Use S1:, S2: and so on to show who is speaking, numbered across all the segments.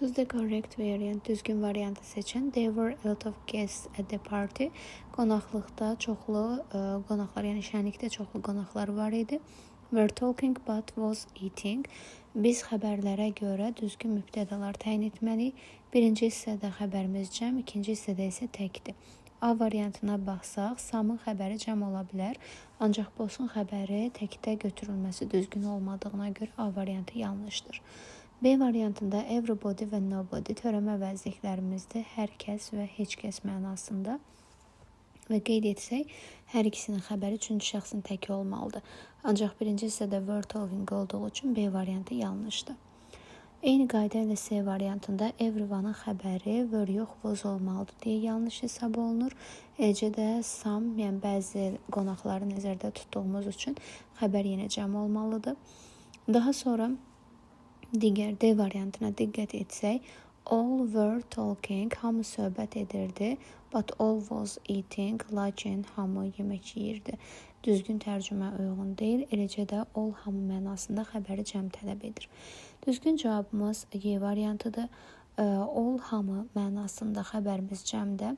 S1: Choose the correct variant. Düzgün variantı seçin. There were a lot of guests at the party. Qonaqlıqda çoxlu qonaqlar, yəni şənlikdə çoxlu qonaqlar var idi. Were talking but was eating. Biz xəbərlərə görə düzgün mübtədalar təyin etməliyik. Birinci hissədə xəbərimiz cəm, ikinci hissədə isə təkdir. A variantına baxsaq, Samın xəbəri cəm ola bilər, ancaq Bosun xəbəri təkdə götürülməsi düzgün olmadığına görə A variantı yanlışdır. B variantında everybody və nobody törəmə vəzifələrimizdir, hər kəs və heç kəs mənasında. Və qeyd etsək, hər ikisinin xəbəri üçüncü şəxsin təki olmalıdır. Ancaq birinci hissədə were talking olduğu üçün B variantı yanlışdır. Eyni qayda ilə C variantında everyone'ın xəbəri were yox was olmalıdır deyə yanlış hesab olunur. Eləcə də some, yəni bəzi qonaqları nəzərdə tutduğumuz üçün xəbər yenə cəm olmalıdır. Daha sonra digər D variantına diqqət etsək, all were talking, hamı söhbət edirdi, but all was eating, lakin hamı yemək yeyirdi. Düzgün tərcümə uyğun deyil, eləcə də all hamı mənasında xəbəri cəm tələb edir. Düzgün cavabımız Y variantıdır. All hamı mənasında xəbərimiz cəmdə.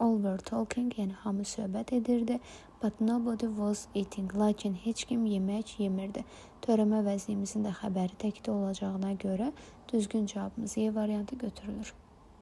S1: All were talking, yəni hamı söhbət edirdi, but nobody was eating, lakin heç kim yemək yemirdi. Törəmə vəzimizin də xəbəri təkdə olacağına görə düzgün cavabımız Y variantı götürülür.